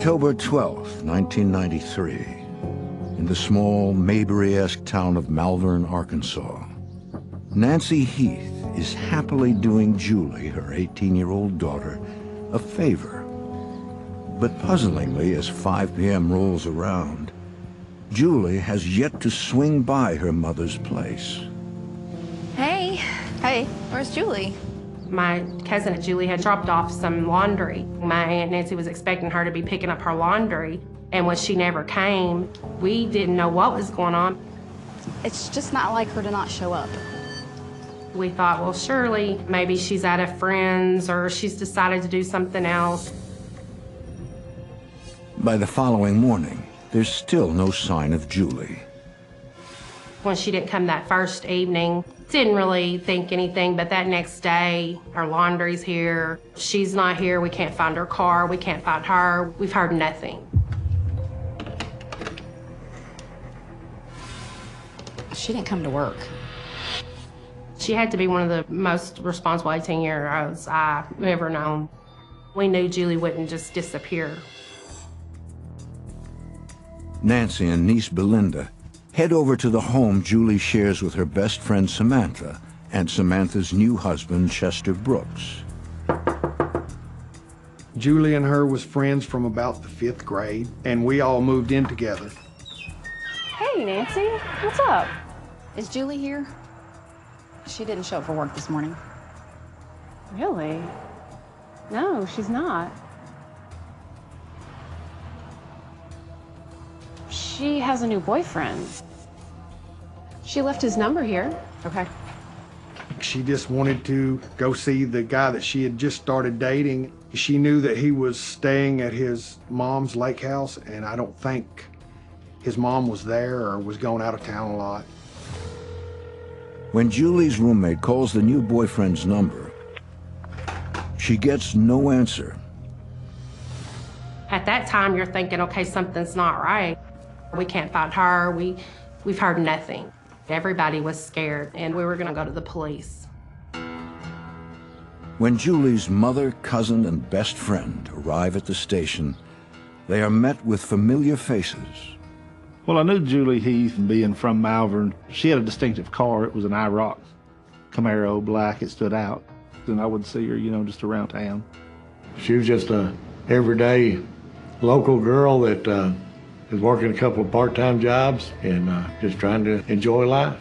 October 12th, 1993, in the small Mayberry-esque town of Malvern, Arkansas, Nancy Heath is happily doing Julie, her 18-year-old daughter, a favor. But puzzlingly, as 5 p.m. rolls around, Julie has yet to swing by her mother's place. Hey. Hey, where's Julie? My cousin Julie had dropped off some laundry. My Aunt Nancy was expecting her to be picking up her laundry, and when she never came, we didn't know what was going on. It's just not like her to not show up. We thought, well, surely maybe she's at a friend's or she's decided to do something else. By the following morning, there's still no sign of Julie. When she didn't come that first evening, didn't really think anything, but that next day, her laundry's here. She's not here. We can't find her car. We can't find her. We've heard nothing. She didn't come to work. She had to be one of the most responsible 18-year-olds I've ever known. We knew Julie wouldn't just disappear. Nancy and niece Belinda head over to the home Julie shares with her best friend Samantha and Samantha's new husband, Chester Brooks. Julie and her was friends from about the 5th grade, and we all moved in together. Hey, Nancy, what's up? Is Julie here? She didn't show up for work this morning. Really? No, she's not. She has a new boyfriend. She left his number here. Okay. She just wanted to go see the guy that she had just started dating. She knew that he was staying at his mom's lake house, and I don't think his mom was there or was going out of town a lot. When Julie's roommate calls the new boyfriend's number, she gets no answer. At that time, you're thinking, okay, something's not right. We can't find her. We've heard nothing. Everybody was scared, and we were going to go to the police. When Julie's mother, cousin, and best friend arrive at the station, they are met with familiar faces. Well, I knew Julie Heath, and being from Malvern. She had a distinctive car. It was an IROC Camaro, black. It stood out. And I would see her, just around town. She was just a everyday local girl that was working a couple of part-time jobs and just trying to enjoy life.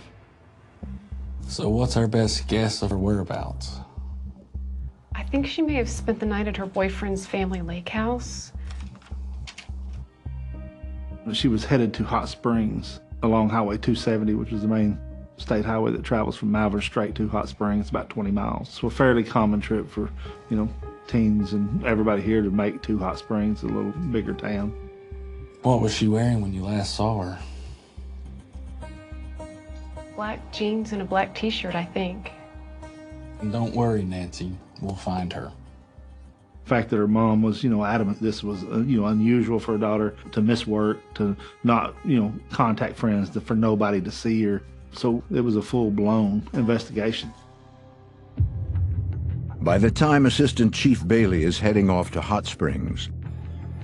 So what's our best guess of her whereabouts? I think she may have spent the night at her boyfriend's family lake house. She was headed to Hot Springs along Highway 270, which is the main state highway that travels from Malvern straight to Hot Springs. It's about 20 miles. So a fairly common trip for, teens and everybody here to make to Hot Springs, a little bigger town. What was she wearing when you last saw her? Black jeans and a black t-shirt, I think. And don't worry, Nancy. We'll find her. The fact that her mom was, adamant this was, unusual for her daughter to miss work, to not, contact friends, for nobody to see her. So it was a full-blown investigation. By the time Assistant Chief Bailey is heading off to Hot Springs,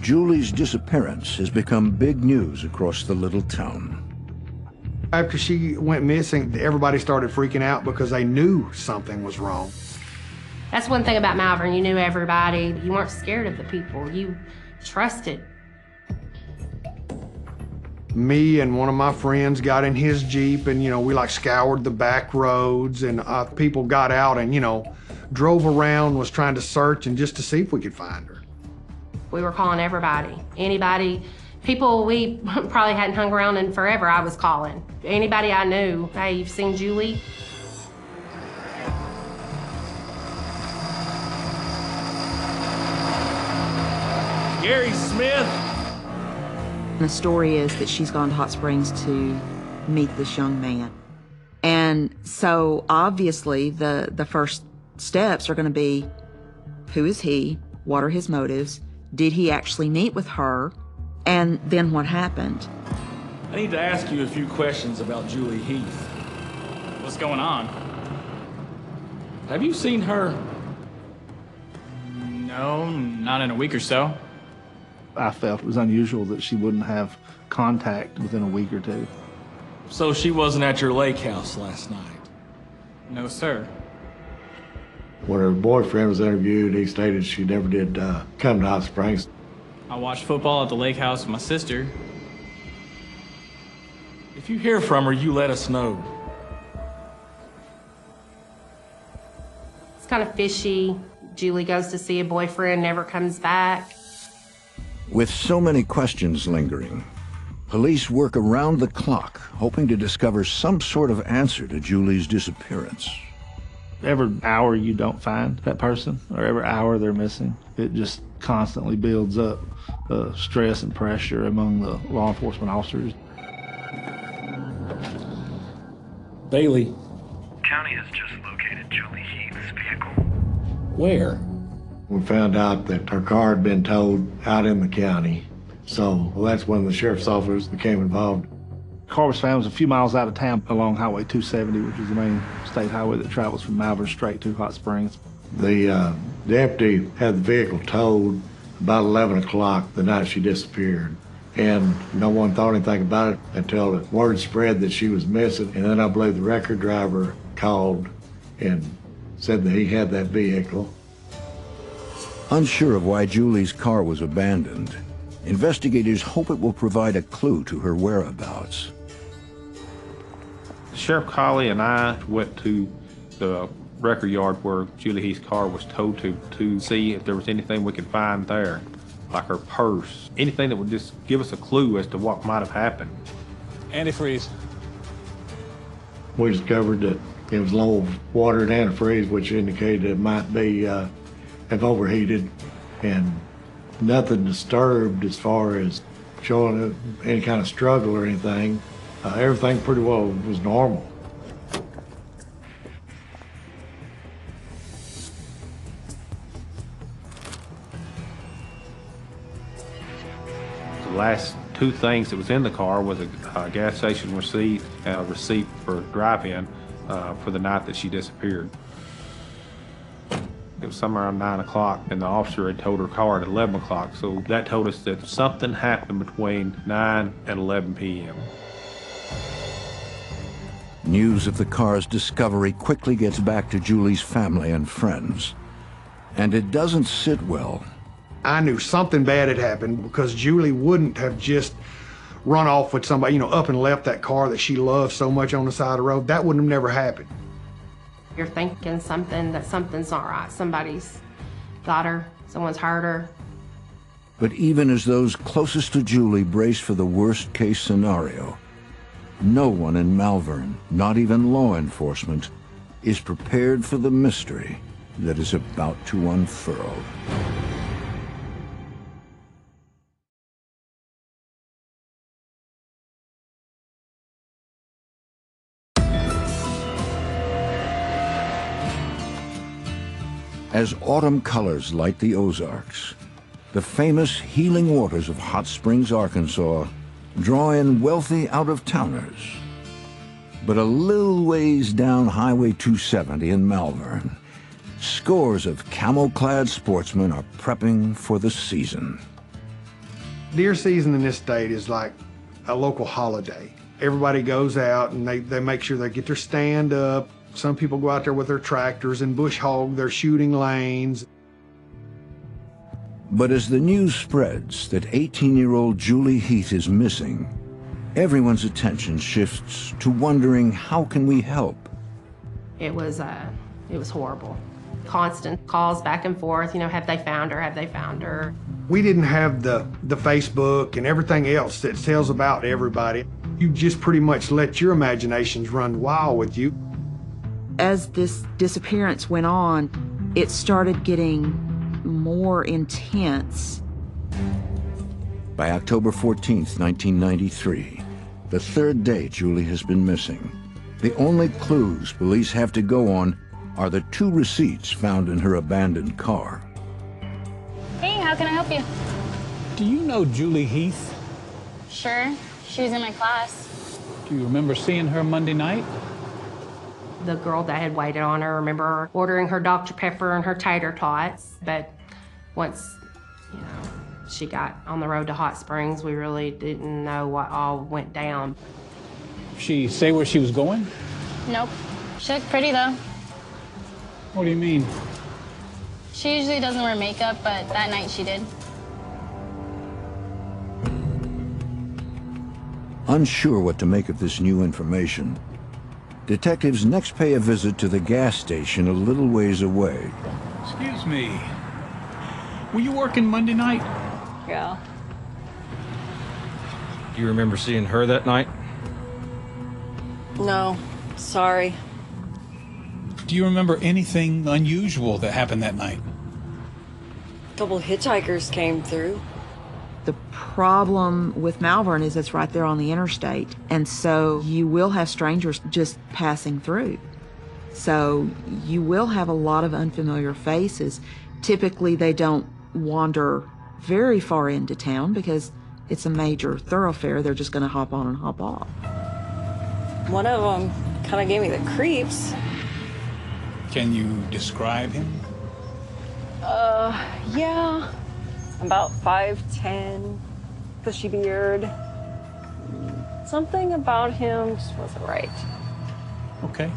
Julie's disappearance has become big news across the little town. After she went missing, everybody started freaking out because they knew something was wrong. That's one thing about Malvern. You knew everybody. You weren't scared of the people. You trusted. Me and one of my friends got in his Jeep and, we scoured the back roads and people got out and, drove around, was trying to search and just to see if we could find her. We were calling everybody. Anybody, people we probably hadn't hung around in forever, I was calling. Anybody I knew, hey, you've seen Julie? Gary Smith. The story is that she's gone to Hot Springs to meet this young man. And so obviously the first steps are going to be, who is he? What are his motives? Did he actually meet with her? And then what happened? I need to ask you a few questions about Julie Heath. What's going on? Have you seen her? No, not in a week or so. I felt it was unusual that she wouldn't have contact within a week or two. So she wasn't at your lake house last night? No, sir. When her boyfriend was interviewed, he stated she never did come to Hot Springs. I watched football at the lake house with my sister. If you hear from her, you let us know. It's kind of fishy. Julie goes to see a boyfriend, never comes back. With so many questions lingering, police work around the clock, hoping to discover some sort of answer to Julie's disappearance. Every hour you don't find that person, or every hour they're missing, it just constantly builds up stress and pressure among the law enforcement officers. Bailey. County has just located Julie Heath's vehicle. Where? We found out that her car had been towed out in the county. So that's when the sheriff's office became involved. The car was found a few miles out of town along Highway 270, which is the main state highway that travels from Malvern straight to Hot Springs. The deputy had the vehicle towed about 11 o'clock the night she disappeared. And no one thought anything about it until the word spread that she was missing. And then I believe the record driver called and said that he had that vehicle. Unsure of why Julie's car was abandoned, investigators hope it will provide a clue to her whereabouts. Sheriff Colley and I went to the record yard where Julie Heath's car was towed to see if there was anything we could find there, like her purse, anything that would just give us a clue as to what might have happened. Antifreeze. We discovered that it was low water and antifreeze, which indicated it might be have overheated, and nothing disturbed as far as showing any kind of struggle or anything. Everything pretty well was normal. The last two things that was in the car was a gas station receipt and a receipt for drive-in for the night that she disappeared. It was somewhere around 9 o'clock, and the officer had towed her car at 11 o'clock, so that told us that something happened between 9 and 11 p.m. News of the car's discovery quickly gets back to Julie's family and friends. And it doesn't sit well. I knew something bad had happened because Julie wouldn't have just run off with somebody, up and left that car that she loved so much on the side of the road. That wouldn't have never happened. You're thinking something's not right. Somebody's got her, someone's hurt her. But even as those closest to Julie brace for the worst-case scenario, no one in Malvern, not even law enforcement, is prepared for the mystery that is about to unfurl. As autumn colors light the Ozarks, the famous healing waters of Hot Springs, Arkansas, draw in wealthy out-of-towners. But a little ways down Highway 270 in Malvern, scores of camel-clad sportsmen are prepping for the season. Deer season in this state is like a local holiday. Everybody goes out and they make sure they get their stand up. Some people go out there with their tractors and bush hog their shooting lanes. But as the news spreads that 18-year-old Julie Heath is missing, everyone's attention shifts to wondering, how can we help? It was horrible. Constant calls back and forth, have they found her, have they found her? We didn't have the Facebook and everything else that tells about everybody. You just pretty much let your imaginations run wild with you. As this disappearance went on, it started getting more intense. By October 14th, 1993, the third day Julie has been missing, the only clues police have to go on are the two receipts found in her abandoned car. Hey, how can I help you? Do you know Julie Heath? Sure, she was in my class. Do you remember seeing her Monday night? The girl that had waited on her, remember ordering her Dr. Pepper and her tater tots, but once, she got on the road to Hot Springs. We really didn't know what all went down. She say where she was going? Nope. She looked pretty, though. What do you mean? She usually doesn't wear makeup, but that night she did. Unsure what to make of this new information, detectives next pay a visit to the gas station a little ways away. Excuse me. Were you working Monday night? Yeah. Do you remember seeing her that night? No, sorry. Do you remember anything unusual that happened that night? A couple of hitchhikers came through. The problem with Malvern is it's right there on the interstate, and so you will have strangers just passing through. So you will have a lot of unfamiliar faces. Typically, they don't wander very far into town because it's a major thoroughfare. They're just going to hop on and hop off. One of them kind of gave me the creeps. Can you describe him? Yeah. About 5'10", bushy beard. Something about him just wasn't right. Okay.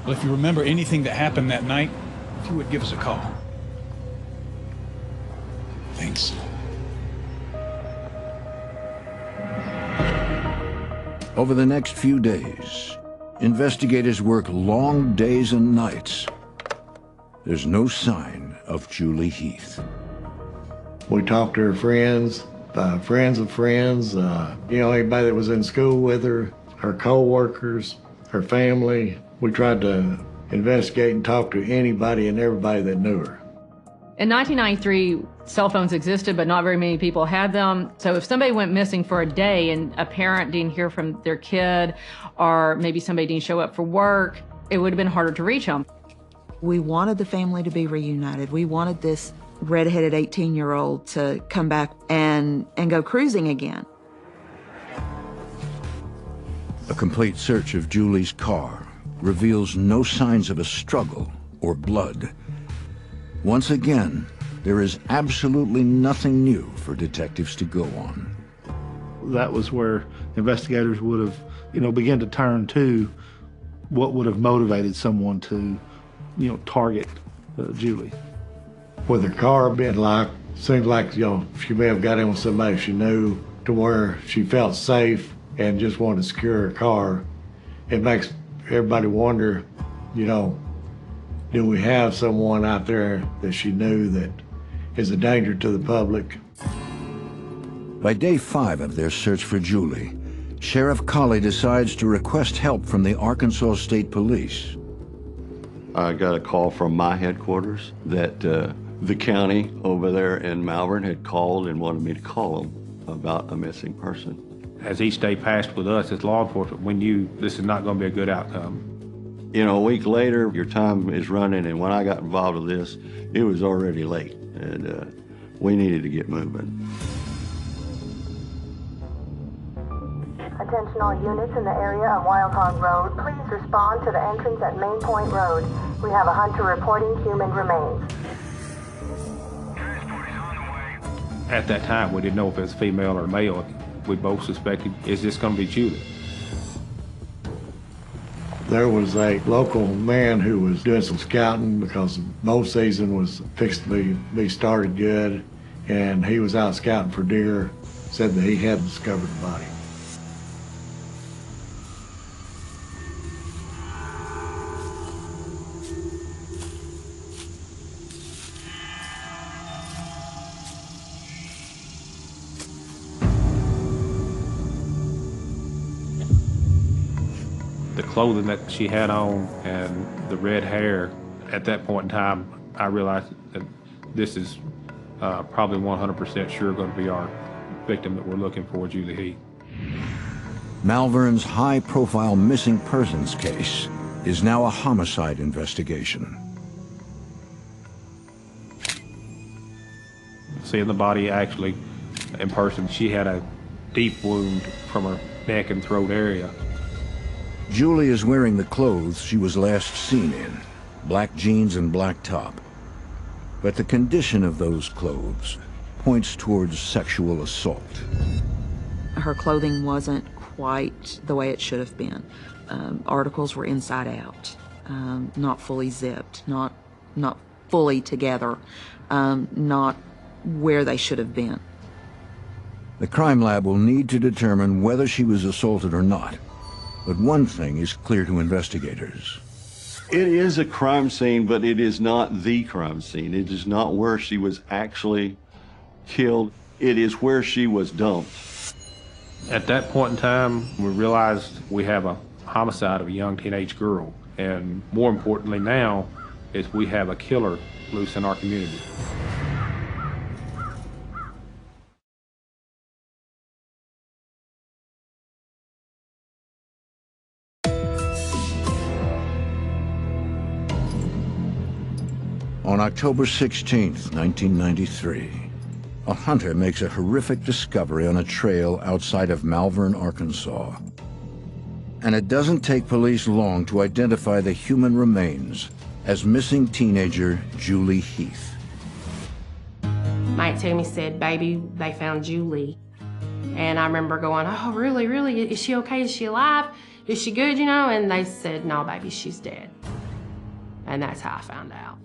Well, if you remember anything that happened that night, if you would give us a call. Thanks. Over the next few days, investigators work long days and nights. There's no sign of Julie Heath. We talked to her friends, friends of friends, anybody that was in school with her, her co-workers, her family. We tried to investigate and talk to anybody and everybody that knew her. In 1993, cell phones existed, but not very many people had them. So if somebody went missing for a day and a parent didn't hear from their kid, or maybe somebody didn't show up for work, it would have been harder to reach them. We wanted the family to be reunited. We wanted this redheaded 18-year-old to come back and go cruising again. A complete search of Julie's car reveals no signs of a struggle or blood. Once again, there is absolutely nothing new for detectives to go on. That was where investigators would have, began to turn to what would have motivated someone to, target Julie. With her car being locked, seems like, she may have got in with somebody she knew to where she felt safe and just wanted to secure her car. It makes everybody wonder, do we have someone out there that she knew that is a danger to the public? By day 5 of their search for Julie, Sheriff Colley decides to request help from the Arkansas State Police. I got a call from my headquarters that the county over there in Malvern had called and wanted me to call them about a missing person. As each day passed with us as law enforcement, we knew this is not going to be a good outcome. A week later, your time is running, and when I got involved with this, it was already late, and we needed to get moving. Attention all units in the area of Wild Hog Road. Please respond to the entrance at Main Point Road. We have a hunter reporting human remains. At that time, we didn't know if it was female or male. We both suspected, is this going to be Julie? There was a local man who was doing some scouting because bow season was fixed to be started good, and he was out scouting for deer, said that he had discovered the body. The clothing that she had on and the red hair, at that point in time, I realized that this is probably 100% sure going to be our victim that we're looking for, Julie Heath. Malvern's high-profile missing persons case is now a homicide investigation. Seeing the body actually in person, she had a deep wound from her neck and throat area. Julie is wearing the clothes she was last seen in, black jeans and black top. But the condition of those clothes points towards sexual assault. Her clothing wasn't quite the way it should have been. Articles were inside out, not fully zipped, not fully together, not where they should have been. The crime lab will need to determine whether she was assaulted or not. But one thing is clear to investigators. It is a crime scene, but it is not the crime scene. It is not where she was actually killed. It is where she was dumped. At that point in time, we realized we have a homicide of a young teenage girl. And more importantly now is we have a killer loose in our community. On October 16, 1993, a hunter makes a horrific discovery on a trail outside of Malvern, Arkansas. And it doesn't take police long to identify the human remains as missing teenager Julie Heath. Mike Tammy said, "Baby, they found Julie." And I remember going, "Oh, really, really? Is she okay? Is she alive? Is she good, you know?" And they said, "No, baby, she's dead." And that's how I found out.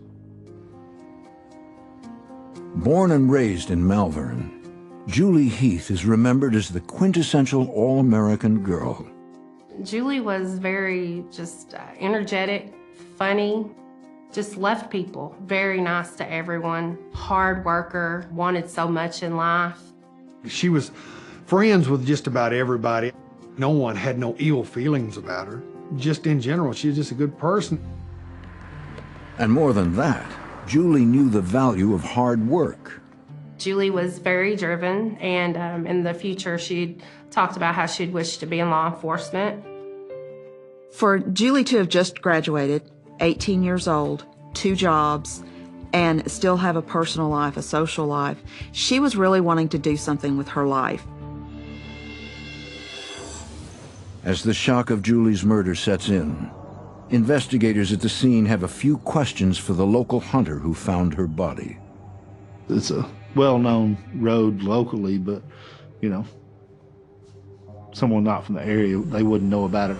Born and raised in Malvern, Julie Heath is remembered as the quintessential all-American girl. Julie was very just energetic, funny, just loved people, very nice to everyone, hard worker, wanted so much in life. She was friends with just about everybody. No one had no ill feelings about her. Just in general, she was just a good person. And more than that, Julie knew the value of hard work. Julie was very driven, and in the future, she talked about how she'd wish to be in law enforcement. For Julie to have just graduated, 18 years old, 2 jobs, and still have a personal life, a social life, she was really wanting to do something with her life. As the shock of Julie's murder sets in, investigators at the scene have a few questions for the local hunter who found her body. It's a well-known road locally, but, you know, someone not from the area, they wouldn't know about it.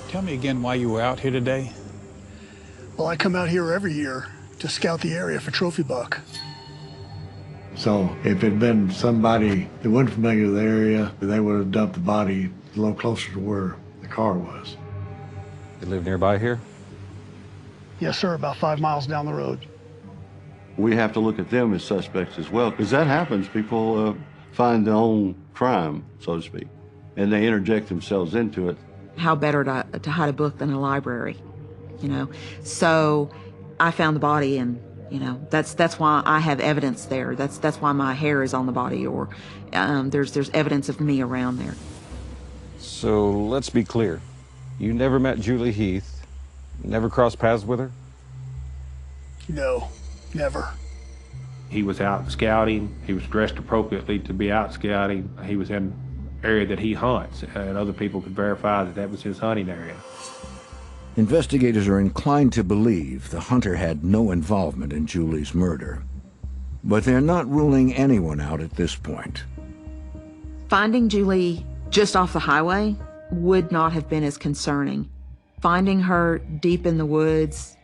Tell me again why you were out here today. Well, I come out here every year to scout the area for trophy buck. So if it had been somebody that wasn't familiar with the area, they would have dumped the body a little closer to where the car was. You live nearby here? Yes, sir, about 5 miles down the road. We have to look at them as suspects as well, because that happens. People find their own crime, so to speak, and they interject themselves into it. How better to hide a book than a library, you know? So I found the body, and, you know, that's why I have evidence there. That's why my hair is on the body, or there's evidence of me around there. So let's be clear. You never met Julie Heath? Never crossed paths with her? No, never. He was out scouting. He was dressed appropriately to be out scouting. He was in an area that he hunts, and other people could verify that that was his hunting area. Investigators are inclined to believe the hunter had no involvement in Julie's murder. But they're not ruling anyone out at this point. Finding Julie just off the highway would not have been as concerning. Finding her deep in the woods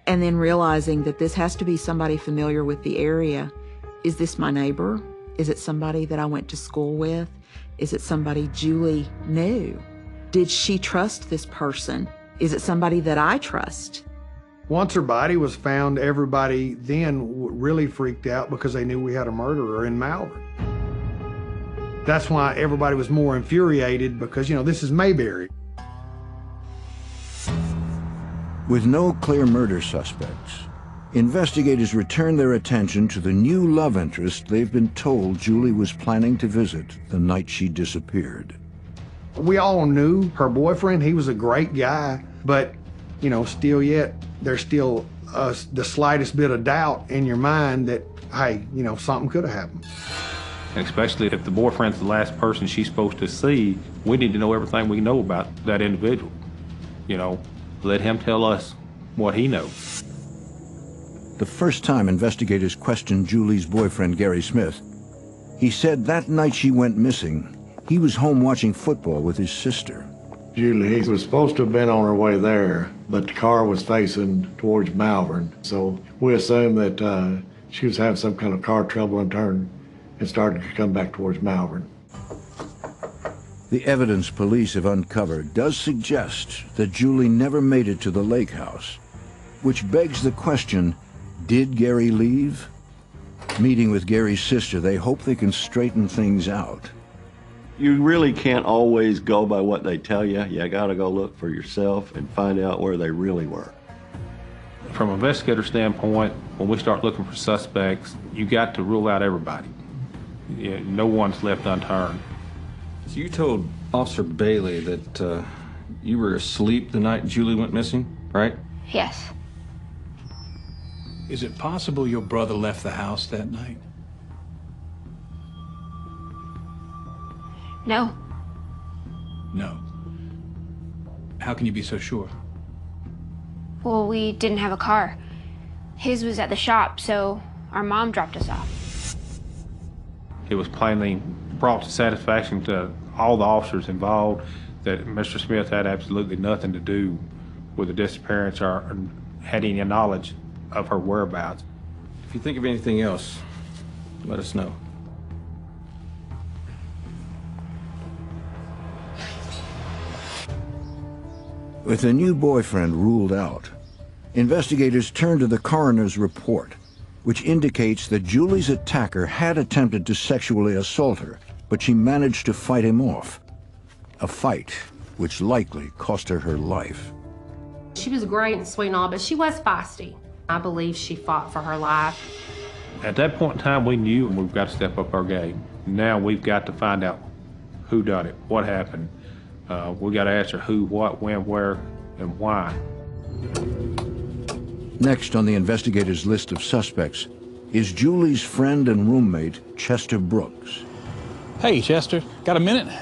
and then realizing that this has to be somebody familiar with the area. Is this my neighbor? Is it somebody that I went to school with? Is it somebody Julie knew? Did she trust this person? Is it somebody that I trust? Once her body was found, everybody then really freaked out because they knew we had a murderer in Malvern. That's why everybody was more infuriated, because, you know, this is Mayberry. With no clear murder suspects, investigators return their attention to the new love interest they've been told Julie was planning to visit the night she disappeared. We all knew her boyfriend. He was a great guy, but, you know, still yet, there's still the slightest bit of doubt in your mind that, hey, you know, something could have happened. Especially if the boyfriend's the last person she's supposed to see, we need to know everything we know about that individual. You know, let him tell us what he knows. The first time investigators questioned Julie's boyfriend, Gary Smith, He said that night she went missing, he was home watching football with his sister. Julie Heath was supposed to have been on her way there, but the car was facing towards Malvern. So we assumed that she was having some kind of car trouble and turned and started to come back towards Malvern. The evidence police have uncovered does suggest that Julie never made it to the lake house, which begs the question, did Gary leave? Meeting with Gary's sister, they hope they can straighten things out. You really can't always go by what they tell you. You gotta go look for yourself and find out where they really were. From an investigator standpoint, when we start looking for suspects, you got to rule out everybody. Yeah, no one's left unturned. So you told Officer Bailey that you were asleep the night Julie went missing, right? Yes. Is it possible your brother left the house that night? No. No. How can you be so sure? Well, we didn't have a car. His was at the shop, so our mom dropped us off. It was plainly brought to satisfaction to all the officers involved that Mr. Smith had absolutely nothing to do with the disappearance or had any knowledge of her whereabouts. If you think of anything else, let us know. With a new boyfriend ruled out, investigators turn to the coroner's report, which indicates that Julie's attacker had attempted to sexually assault her, but she managed to fight him off. A fight which likely cost her her life. She was great and sweet and all, but she was feisty. I believe she fought for her life. At that point in time, we knew we've got to step up our game. Now we've got to find out who done it, what happened. We got to answer who, what, when, where, and why. Next on the investigators' list of suspects is Julie's friend and roommate, Chester Brooks. Hey, Chester, got a minute?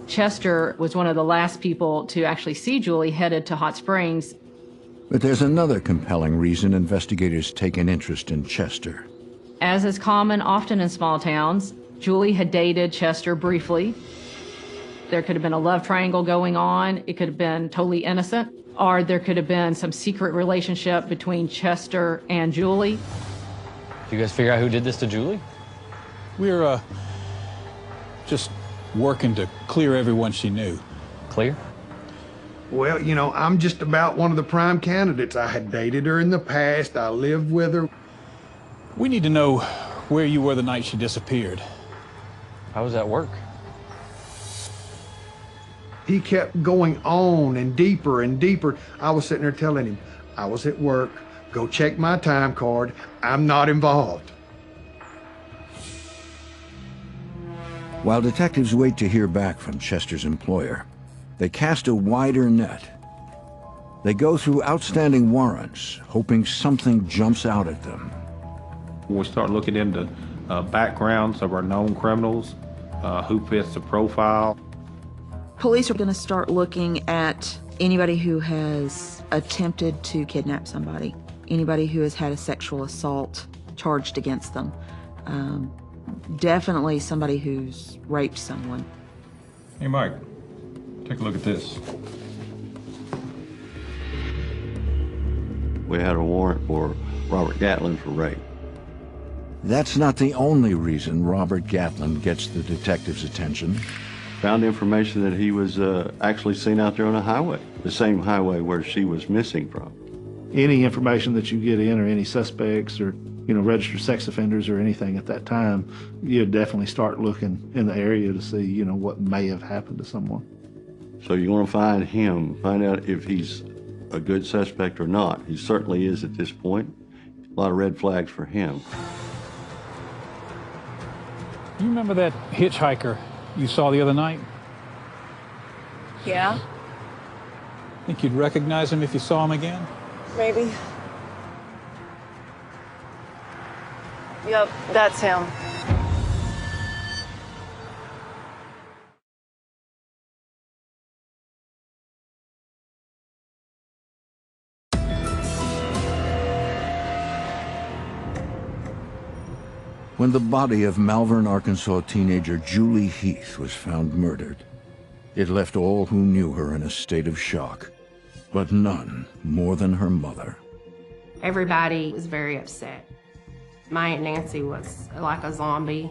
Chester was one of the last people to actually see Julie headed to Hot Springs. But there's another compelling reason investigators take an interest in Chester. As is common often in small towns, Julie had dated Chester briefly. There could have been a love triangle going on. It could have been totally innocent, or there could have been some secret relationship between Chester and Julie. Did you guys figure out who did this to Julie? We're just working to clear everyone she knew. Clear? Well, you know, I'm just about one of the prime candidates. I had dated her in the past. I lived with her. We need to know where you were the night she disappeared. How was that work? He kept going on and deeper and deeper. I was sitting there telling him, I was at work, go check my time card, I'm not involved. While detectives wait to hear back from Chester's employer, they cast a wider net. They go through outstanding warrants, hoping something jumps out at them. When we start looking into backgrounds of our known criminals, who fits the profile. Police are going to start looking at anybody who has attempted to kidnap somebody, anybody who has had a sexual assault charged against them. Definitely somebody who's raped someone. Hey, Mike, take a look at this. We had a warrant for Robert Gatlin for rape. That's not the only reason Robert Gatlin gets the detectives' attention. Found information that he was actually seen out there on a highway, the same highway where she was missing from. Any information that you get in, or any suspects, or registered sex offenders or anything at that time, you definitely start looking in the area to see, what may have happened to someone. So you want to find him, find out if he's a good suspect or not. He certainly is at this point. A lot of red flags for him. You remember that hitchhiker you saw the other night? Yeah, Think you'd recognize him if you saw him again? maybe. Yep, that's him. when the body of Malvern, Arkansas teenager Julie Heath was found murdered. It left all who knew her in a state of shock, but none more than her mother. Everybody was very upset. My Aunt Nancy was like a zombie.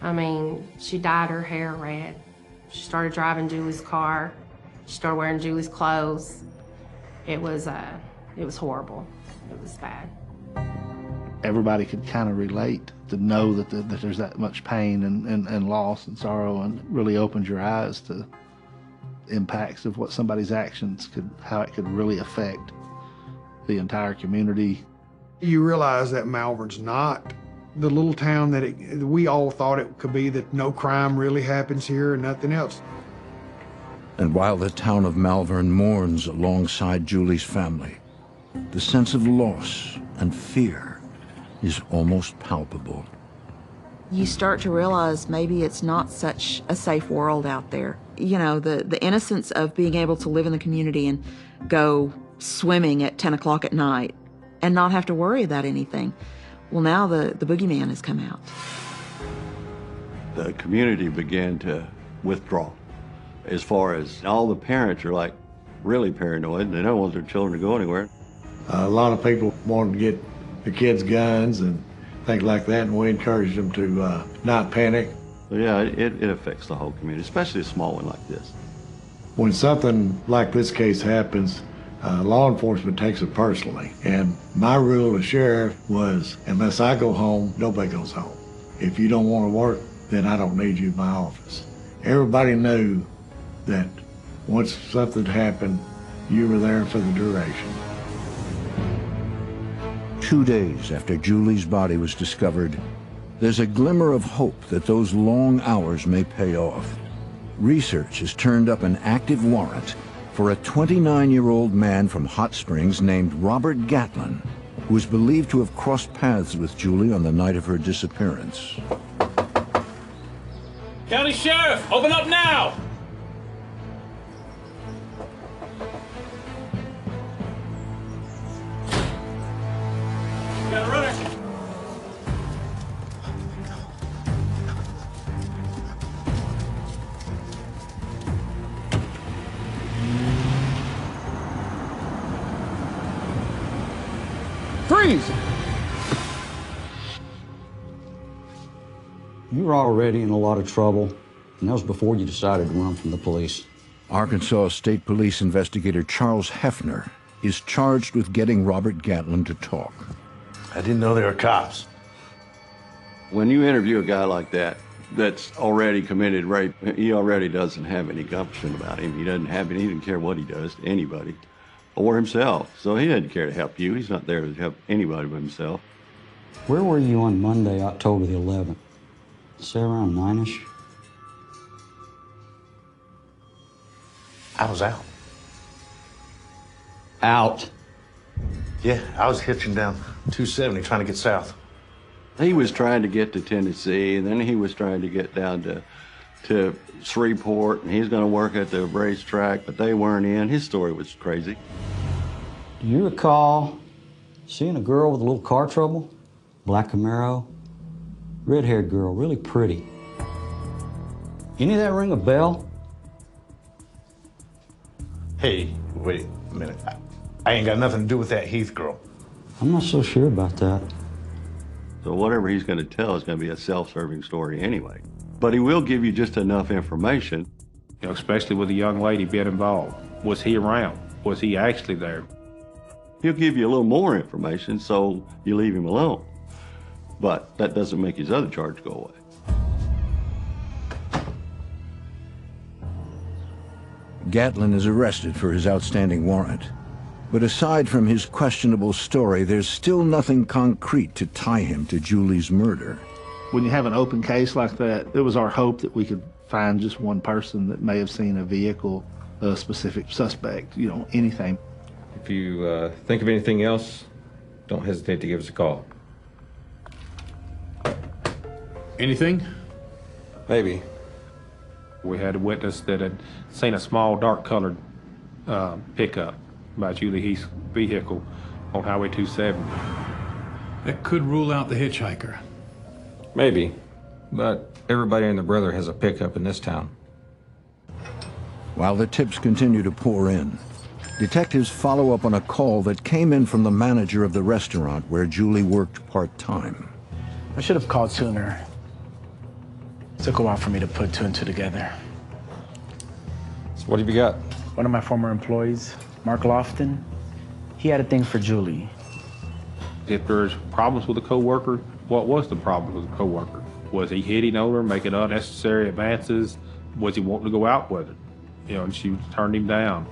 I mean, she dyed her hair red. She started driving Julie's car. She started wearing Julie's clothes. It was horrible. It was bad. Everybody could kind of relate to know that there's that much pain and loss and sorrow, and really opened your eyes to impacts of what somebody's actions how it could really affect the entire community. You realize that Malvern's not the little town that we all thought it could be, that no crime really happens here and nothing else. And while the town of Malvern mourns alongside Julie's family, the sense of loss and fear is almost palpable. You start to realize maybe it's not such a safe world out there. You know, the innocence of being able to live in the community and go swimming at 10 o'clock at night and not have to worry about anything. Well, now the boogeyman has come out. The community began to withdraw. As far as all the parents are like really paranoid. They don't want their children to go anywhere. A lot of people wanted to get the kids guns and things like that, and we encouraged them to not panic. So yeah, it affects the whole community, especially a small one like this. When something like this case happens, law enforcement takes it personally. And my rule as sheriff was, unless I go home, nobody goes home. If you don't want to work, then I don't need you in my office. Everybody knew that once something happened, you were there for the duration. 2 days after Julie's body was discovered, there's a glimmer of hope that those long hours may pay off. Research has turned up an active warrant for a 29-year-old man from Hot Springs named Robert Gatlin, who is believed to have crossed paths with Julie on the night of her disappearance. County Sheriff, open up now! Got a runner. Freeze! You were already in a lot of trouble, and that was before you decided to run from the police. Arkansas State Police investigator Charles Hefner is charged with getting Robert Gatlin to talk. I didn't know they were cops. When you interview a guy like that, that's already committed rape, he already doesn't have any gumption about him. He doesn't care what he does to anybody or himself. So he doesn't care to help you. He's not there to help anybody but himself. Where were you on Monday, October the 11th? Say around 9-ish? I was out. Out? Yeah, I was hitching down 270 trying to get south. He was trying to get to Tennessee, and then he was trying to get down to Shreveport, and he's going to work at the racetrack, but they weren't in. His story was crazy. Do you recall seeing a girl with a little car trouble? Black Camaro? Red-haired girl, really pretty. Any of that ring a bell? Hey, wait a minute. I ain't got nothing to do with that Heath girl. I'm not so sure about that. So whatever he's going to tell is going to be a self-serving story anyway. But he will give you just enough information. You know, especially with a young lady being involved. Was he around? Was he actually there? He'll give you a little more information, so you leave him alone. But that doesn't make his other charge go away. Gatlin is arrested for his outstanding warrant. But aside from his questionable story, there's still nothing concrete to tie him to Julie's murder. When you have an open case like that, it was our hope that we could find just one person that may have seen a vehicle, a specific suspect, you know, anything. If you think of anything else, don't hesitate to give us a call. Anything? Maybe. We had a witness that had seen a small dark-colored pickup by Julie Heath's vehicle on Highway 270. That could rule out the hitchhiker. Maybe, but everybody and their brother has a pickup in this town. While the tips continue to pour in, detectives follow up on a call that came in from the manager of the restaurant where Julie worked part-time. I should have called sooner. It took a while for me to put two and two together. So what have you got? One of my former employees, Mark Lofton, he had a thing for Julie. If there's problems with a coworker, what was the problem with the coworker? Was he hitting on her, making unnecessary advances? Was he wanting to go out with her? You know, and she turned him down.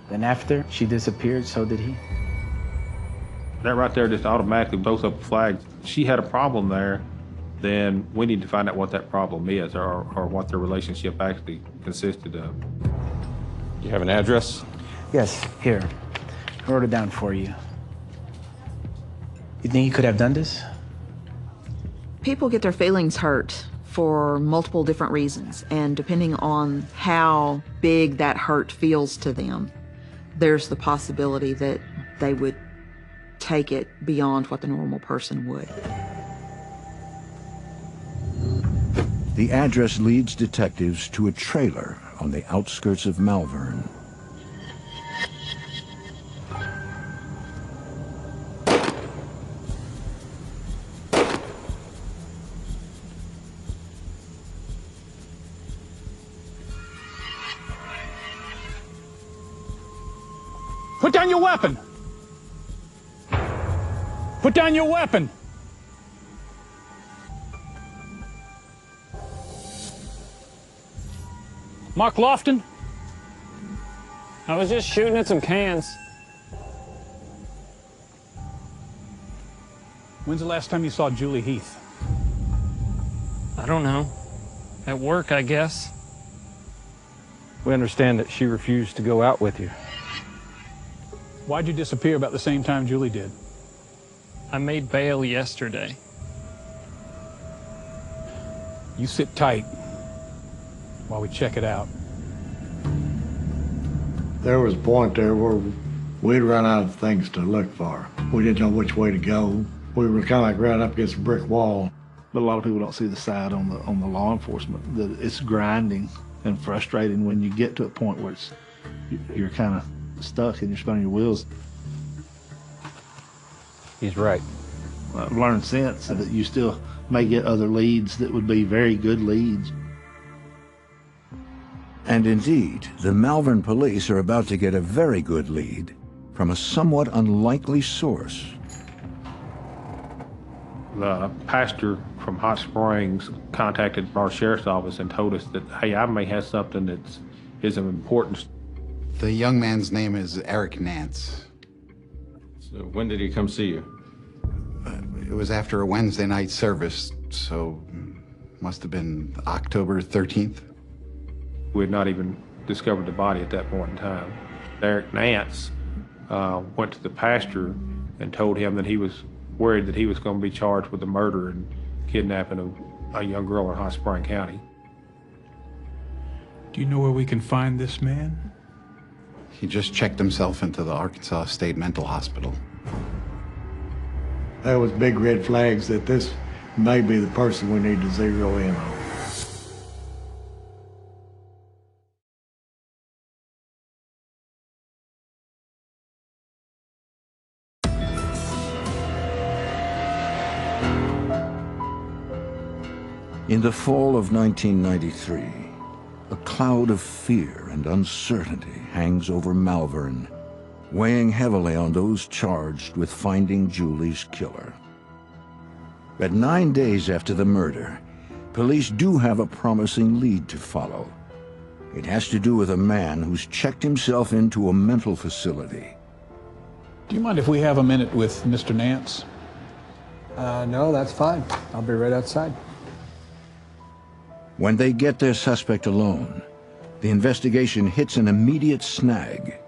Then after she disappeared, so did he. That right there just automatically blows up flags. If she had a problem there, then we need to find out what that problem is or what their relationship actually consisted of. You have an address? Yes, here. I wrote it down for you. You think he could have done this? People get their feelings hurt for multiple different reasons, and depending on how big that hurt feels to them, there's the possibility that they would take it beyond what the normal person would. The address leads detectives to a trailer on the outskirts of Malvern. Put down your weapon! Put down your weapon! Mark Lofton? I was just shooting at some cans. When's the last time you saw Julie Heath? I don't know. At work, I guess. We understand that she refused to go out with you. Why'd you disappear about the same time Julie did? I made bail yesterday. You sit tight while we check it out. There was a point there where we'd run out of things to look for. We didn't know which way to go. We were kind of like right up against a brick wall. But a lot of people don't see the side on the law enforcement, that it's grinding and frustrating when you get to a point where you're kind of stuck and you're spinning your wheels. He's right. I've learned since that you still may get other leads that would be very good leads. And indeed, the Malvern police are about to get a very good lead from a somewhat unlikely source. The pastor from Hot Springs contacted our sheriff's office and told us that, hey, I may have something that is of importance. The young man's name is Eric Nance. So when did he come see you? It was after a Wednesday night service, so must have been October 13th. We had not even discovered the body at that point in time. Eric Nance went to the pastor and told him that he was worried that he was going to be charged with the murder and kidnapping a young girl in Hot Spring County. Do you know where we can find this man? He just checked himself into the Arkansas State Mental Hospital. There was big red flags that this may be the person we need to zero in on. In the fall of 1993, a cloud of fear and uncertainty hangs over Malvern, weighing heavily on those charged with finding Julie's killer. But 9 days after the murder, police do have a promising lead to follow. It has to do with a man who's checked himself into a mental facility. Do you mind if we have a minute with Mr. Nance? No, that's fine. I'll be right outside. When they get their suspect alone, the investigation hits an immediate snag.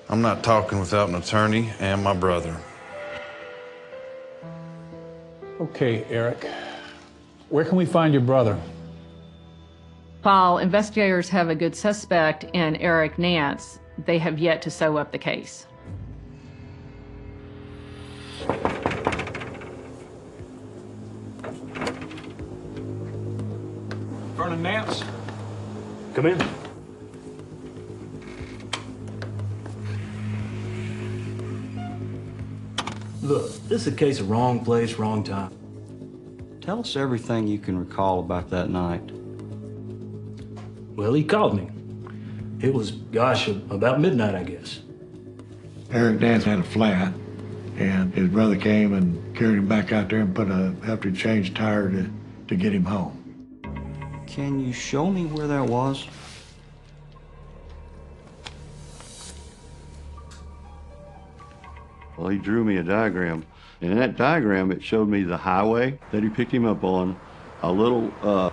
I'm not talking without an attorney and my brother. Okay, Eric. Where can we find your brother? While investigators have a good suspect in Eric Nance, they have yet to sew up the case. Morning, Nance. Come in. Look, this is a case of wrong place, wrong time. Tell us everything you can recall about that night. Well, he called me. It was, gosh, about midnight, I guess. Eric Nance had a flat, and his brother came and carried him back out there and helped him change tire to get him home. Can you show me where that was? Well, he drew me a diagram, and in that diagram it showed me the highway that he picked him up on, a little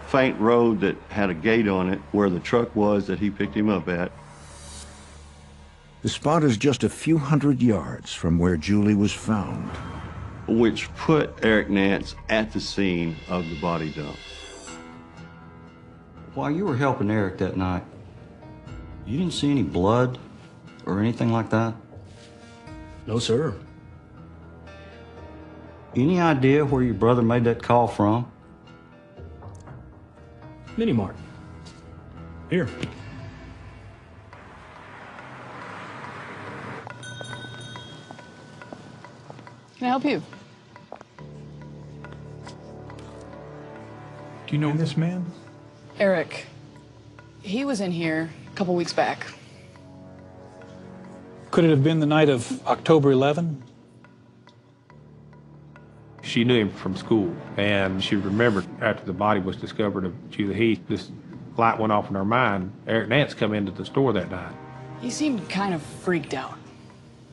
faint road that had a gate on it where the truck was that he picked him up at. The spot is just a few hundred yards from where Julie was found, which put Eric Nance at the scene of the body dump. While you were helping Eric that night, you didn't see any blood or anything like that? No, sir. Any idea where your brother made that call from? Mini Mart. Here. Can I help you? Do you know this man? Eric. He was in here a couple weeks back. Could it have been the night of October 11? She knew him from school, and she remembered after the body was discovered of Julie Heath, this light went off in her mind. Eric Nance come into the store that night. He seemed kind of freaked out.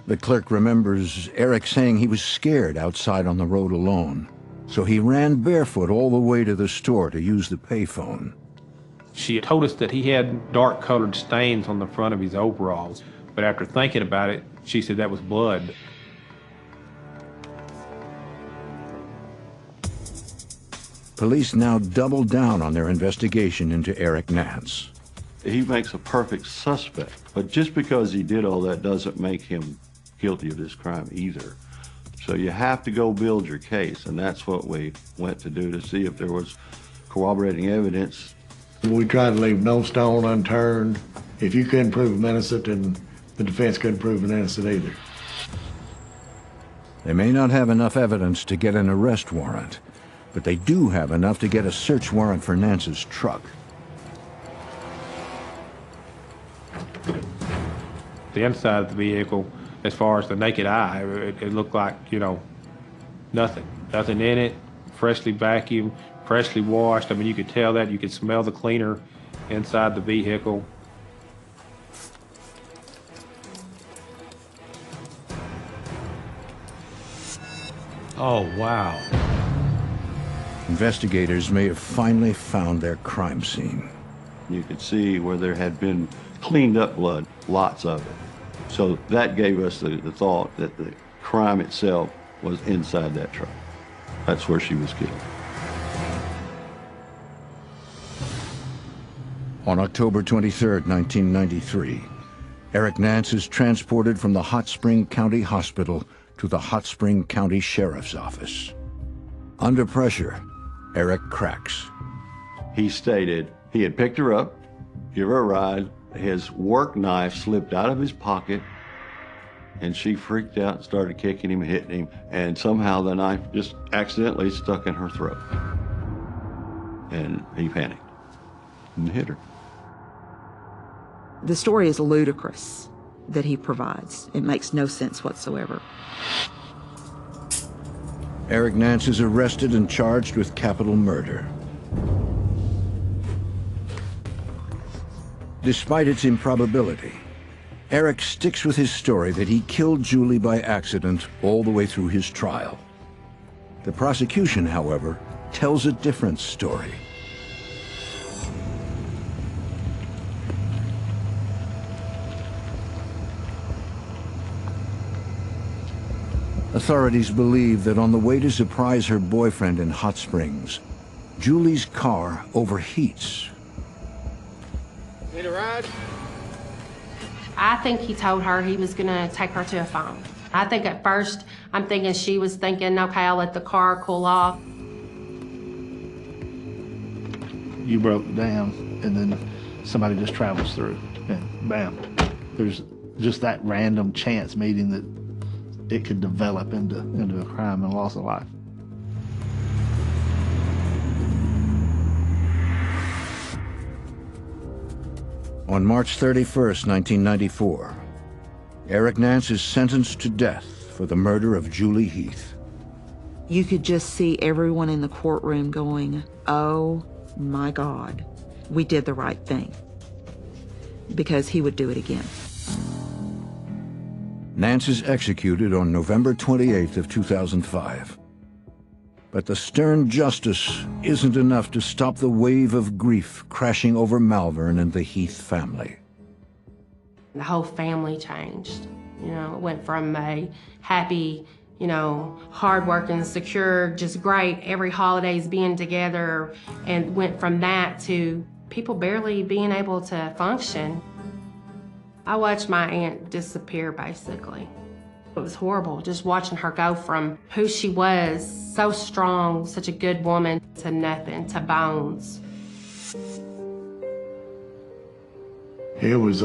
The clerk remembers Eric saying he was scared outside on the road alone, so he ran barefoot all the way to the store to use the payphone. She told us that he had dark-colored stains on the front of his overalls, but after thinking about it, she said that was blood. Police now double down on their investigation into Eric Nance. He makes a perfect suspect, but just because he did all that doesn't make him guilty of this crime either. So you have to go build your case, and that's what we went to do, to see if there was corroborating evidence. We tried to leave no stone unturned. If you couldn't prove him innocent, then the defense couldn't prove him innocent either. They may not have enough evidence to get an arrest warrant, but they do have enough to get a search warrant for Nance's truck. The inside of the vehicle, as far as the naked eye, it looked like, you know, nothing in it, freshly vacuumed, freshly washed. I mean, you could tell that. You could smell the cleaner inside the vehicle. Oh, wow. Investigators may have finally found their crime scene. You could see where there had been cleaned up blood, lots of it. So that gave us the thought that the crime itself was inside that truck. That's where she was killed. On October 23, 1993, Eric Nance is transported from the Hot Spring County Hospital to the Hot Spring County Sheriff's Office. Under pressure, Eric cracks. He stated he had picked her up, give her a ride, his work knife slipped out of his pocket, and she freaked out and started kicking him and hitting him, and somehow the knife just accidentally stuck in her throat. And he panicked and hit her. The story is ludicrous that he provides. It makes no sense whatsoever. Eric Nance is arrested and charged with capital murder. Despite its improbability, Eric sticks with his story that he killed Julie by accident all the way through his trial. The prosecution, however, tells a different story. Authorities believe that on the way to surprise her boyfriend in Hot Springs, Julie's car overheats. Need a ride? I think he told her he was gonna take her to a phone. I think at first, I'm thinking she was thinking, okay, I'll let the car cool off. you broke the dam, and then somebody just travels through, and bam. There's just that random chance meeting that it could develop into a crime and loss of life. On March 31st, 1994, Eric Nance is sentenced to death for the murder of Julie Heath. You could just see everyone in the courtroom going, oh my God, we did the right thing, because he would do it again. Nance is executed on November 28th of 2005. But the stern justice isn't enough to stop the wave of grief crashing over Malvern and the Heath family. The whole family changed. You know, it went from a happy, you know, hardworking, secure, just great, every holiday's being together, and went from that to people barely being able to function. I watched my aunt disappear, basically. It was horrible, just watching her go from who she was, so strong, such a good woman, to nothing, to bones. It was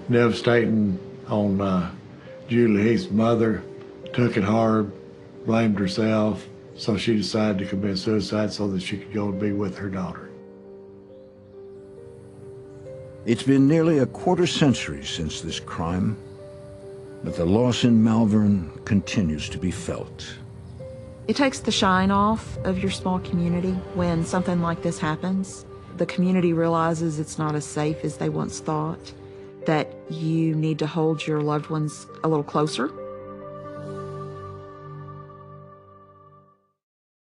devastating on Julie Heath's mother. Took it hard, blamed herself, so she decided to commit suicide so that she could go and be with her daughter. It's been nearly a quarter century since this crime, but the loss in Malvern continues to be felt. It takes the shine off of your small community when something like this happens. The community realizes it's not as safe as they once thought, that you need to hold your loved ones a little closer.